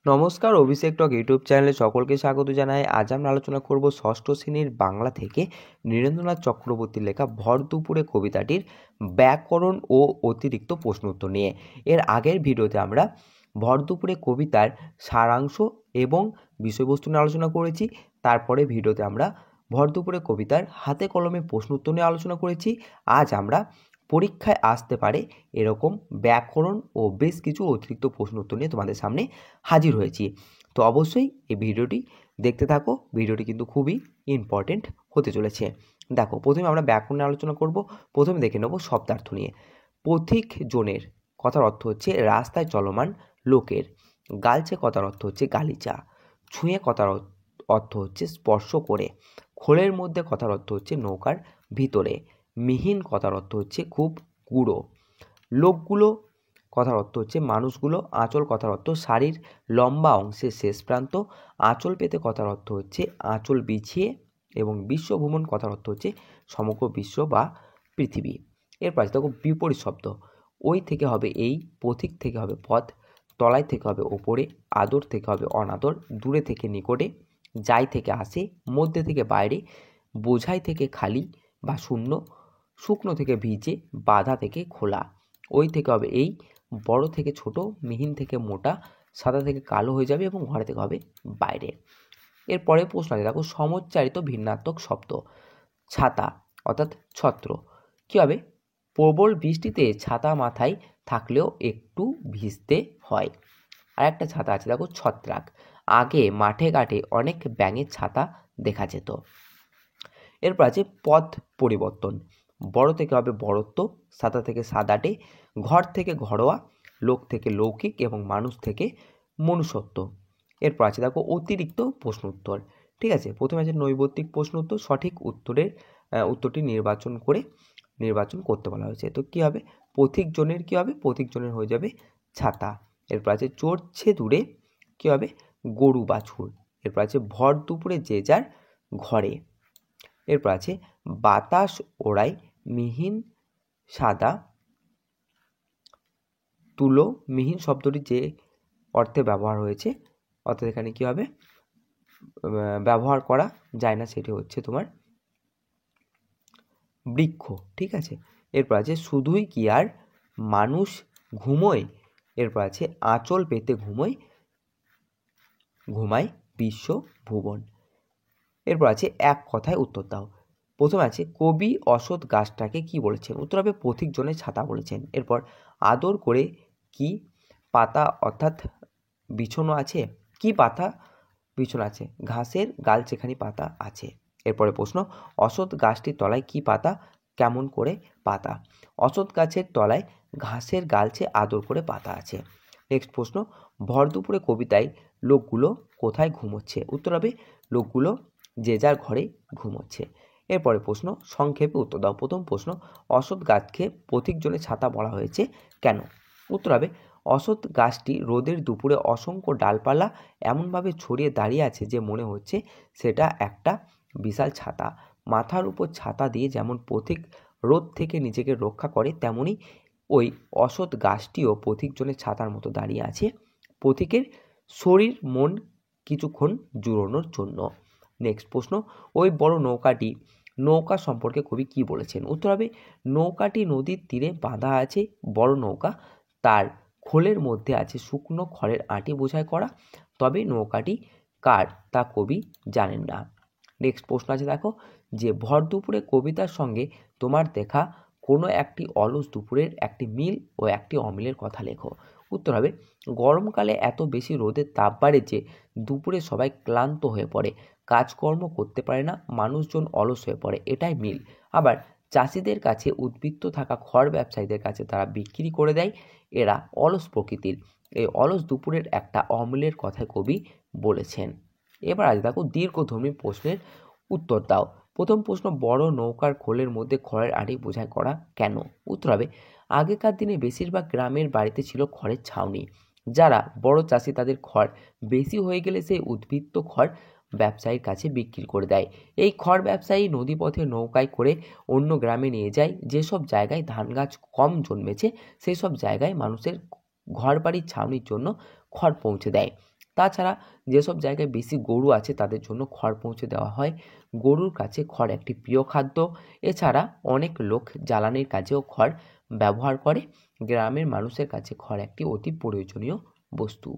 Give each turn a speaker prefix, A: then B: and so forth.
A: নমস্কার, অভিষেক টক ইউটিউব চ্যানেলে সকলকে স্বাগত জানাই। আজ আমরা আলোচনা করব ষষ্ঠ শ্রেণীর বাংলা থেকে নীরেন্দ্রনাথ চক্রবর্তীর লেখা ভর দুপুরে কবিতাটির ব্যাকরণ ও অতিরিক্ত প্রশ্ন উত্তর নিয়ে। এর আগের ভিডিওতে আমরা ভর দুপুরে কবিতার সারাংশ এবং বিষয়বস্তু নিয়ে আলোচনা করেছি। তারপরে ভিডিওতে আমরা ভর দুপুরে কবিতার হাতে কলমে প্রশ্ন উত্তর নিয়ে আলোচনা করেছি। আজ আমরা পরীক্ষায় আসতে পারে এরকম ব্যাকরণ ও বেশ কিছু অতিরিক্ত প্রশ্ন উত্তর নিয়ে তোমাদের সামনে হাজির হয়েছি। তো অবশ্যই এই ভিডিওটি দেখতে থাকো, ভিডিওটি কিন্তু খুবই ইম্পর্টেন্ট হতে চলেছে। দেখো, প্রথমে আমরা ব্যাকরণে আলোচনা করব। প্রথমে দেখে নেব শব্দার্থ নিয়ে। পথিক জনের কথার অর্থ হচ্ছে রাস্তায় চলমান লোকের। গালছে কথার অর্থ হচ্ছে গালিচা। ছুঁয়ে কথার অর্থ হচ্ছে স্পর্শ করে। খোলের মধ্যে কথার অর্থ হচ্ছে নৌকার ভিতরে। মিহিন কথার অর্থ হচ্ছে খুব গুঁড়ো। লোকগুলো কথার অর্থ হচ্ছে মানুষগুলো। আঁচল কথার অর্থ শাড়ির লম্বা অংশের শেষ প্রান্ত। আঁচল পেতে কথার অর্থ হচ্ছে আঁচল বিছিয়ে। এবং বিশ্বভ্রমণ কথার অর্থ হচ্ছে সমগ্র বিশ্ব বা পৃথিবী। এরপর আছে দেখো বিপরীত শব্দ। ওই থেকে হবে এই, পথিক থেকে হবে পথ, তলায় থেকে হবে ওপরে, আদর থেকে হবে অনাদর, দূরে থেকে নিকটে, যাই থেকে আসে, মধ্যে থেকে বাইরে, বোঝাই থেকে খালি বা শূন্য, শুকনো থেকে ভিজে, বাধা থেকে খোলা। ওই থেকে হবে এই, বড় থেকে ছোট, মিহিন থেকে মোটা, সাদা থেকে কালো হয়ে যাবে এবং ঘরে থেকে হবে বাইরে। এরপরে প্রশ্ন আছে দেখো সমুচ্চারিত ভিন্নাত্মক শব্দ। ছাতা অর্থাৎ ছত্র কী হবে? প্রবল বৃষ্টিতে ছাতা মাথায় থাকলেও একটু ভিজতে হয়। আর একটা ছাতা আছে দেখো ছত্রাক। আগে মাঠে ঘাটে অনেক ব্যাঙের ছাতা দেখা যেত। এরপর আছে পদ পরিবর্তন। বড় থেকে হবে বড়ত্ব, সাদা থেকে সাদাটে, ঘর থেকে ঘরোয়া, লোক থেকে লৌকিক এবং মানুষ থেকে মনুষ্যত্ব। এরপর আছে দেখো অতিরিক্ত প্রশ্ন উত্তর। ঠিক আছে, প্রথমে আছে নৈর্ব্যক্তিক প্রশ্ন উত্তর। সঠিক উত্তরটি নির্বাচন করতে বলা হয়েছে। তো কী হবে? পথিক জনের কী হবে? পথিক জনের হয়ে যাবে ছাতা। এরপর আছে চড়ছে দূরে, কী হবে? গরু বাছুর। এরপর আছে ভর দুপুরে যে যার ঘরে। এরপর আছে বাতাস ওড়ায় মিহিন সাদা তুলো। মিহিন শব্দটি যে অর্থে ব্যবহার হয়েছে, অর্থাৎ এখানে কী হবে? ব্যবহার করা যায় না, সেটি হচ্ছে তোমার বৃক্ষ। ঠিক আছে, এরপর আছে শুধুই কি আর মানুষ ঘুমোয়। এরপর আছে আঁচল পেতে ঘুমায় বিশ্ব ভুবন। এরপর আছে এক কথায় উত্তর দাও। প্রথমে আছে কবি অসৎ গাছটাকে কি বলেছেন? উত্তর হবে পথিক জনের ছাতা বলেছেন। এরপর আদর করে কি পাতা অর্থাৎ বিছানো আছে? কি পাতা বিছানো আছে? ঘাসের গালচেখানি পাতা আছে। এরপরে প্রশ্ন অসৎ গাছটির তলায় কি পাতা? কেমন করে পাতা? অসৎ গাছের তলায় ঘাসের গালচে আদর করে পাতা আছে। নেক্সট প্রশ্ন ভর দুপুরে কবিতায় লোকগুলো কোথায় ঘুমোচ্ছে? উত্তর হবে লোকগুলো যে যার ঘরে ঘুমোচ্ছে। এরপরে প্রশ্ন সংক্ষেপে উত্তর দাও। প্রথম প্রশ্ন অসৎ গাছকে পথিক জনের ছাতা বলা হয়েছে কেন? উত্তর হবে অসৎ গাছটি রোদের দুপুরে অসংখ্য ডালপালা এমনভাবে ছড়িয়ে দাঁড়িয়ে আছে যে মনে হচ্ছে সেটা একটা বিশাল ছাতা। মাথার উপর ছাতা দিয়ে যেমন পথিক রোদ থেকে নিজেকে রক্ষা করে, তেমনি ওই অসৎ গাছটিও পথিক জনের ছাতার মতো দাঁড়িয়ে আছে পথিকের শরীর মন কিছুক্ষণ জুড়োনোর জন্য। নেক্সট প্রশ্ন ওই বড় নৌকা সম্পর্কে কবি কি বলেছেন? উত্তর হবে নৌকাটি নদীর তীরে বাঁধা আছে। বড় নৌকা, তার খোলের মধ্যে আছে শুকনো খড়ের আঁটি বোঝাই করা, তবে নৌকাটি কার তা কবি জানেন না। নেক্সট প্রশ্ন আছে দেখো যে ভর দুপুরে কবিতার সঙ্গে তোমার দেখা কোনো একটি অলস দুপুরের একটি মিল ও একটি অমিলের কথা লেখো। উত্তর হবে গরমকালে এত বেশি রোদের তাপ বাড়ে যে দুপুরে সবাই ক্লান্ত হয়ে পড়ে, কাজকর্ম করতে পারে না, মানুষজন অলস হয়ে পড়ে, এটাই মিল। আবার চাষিদের কাছে উদ্বৃত্ত থাকা খড় ব্যবসায়ীদের কাছে তারা বিক্রি করে দেয়, এরা অলস প্রকৃতির। এই অলস দুপুরের একটা অমিলের কথায় কবি বলেছেন। এবার আজ দেখো দীর্ঘধর্মী প্রশ্নের উত্তর দাও। প্রথম প্রশ্ন বড় নৌকার খোলের মধ্যে খড়ের আঁটি বোঝাই করা কেন? উত্তর হবে আগেকার দিনে বেশিরভাগ গ্রামের বাড়িতে ছিল খড়ের ছাউনি। যারা বড় চাষি তাদের খড় বেশি হয়ে গেলে সেই উদ্বৃত্ত খড় ব্যবসায়ীর কাছে বিক্রি করে দেয়। এই খড় ব্যবসায়ী নদীপথে নৌকায় করে অন্য গ্রামে নিয়ে যায়। যেসব জায়গায় ধান গাছ কম জন্মেছে সেই সব জায়গায় মানুষের ঘর বাড়ির ছাউনির জন্য খড় পৌঁছে দেয়। তাছাড়া যেসব জায়গায় বেশি গরু আছে তাদের জন্য খড় পৌঁছে দেওয়া হয়। গরুর কাছে খড় একটি প্রিয় খাদ্য। এছাড়া অনেক লোক জ্বালানির কাজেও খড় ব্যবহার করে। গ্রামের মানুষের কাছে খড় একটি অতি প্রয়োজনীয় বস্তু।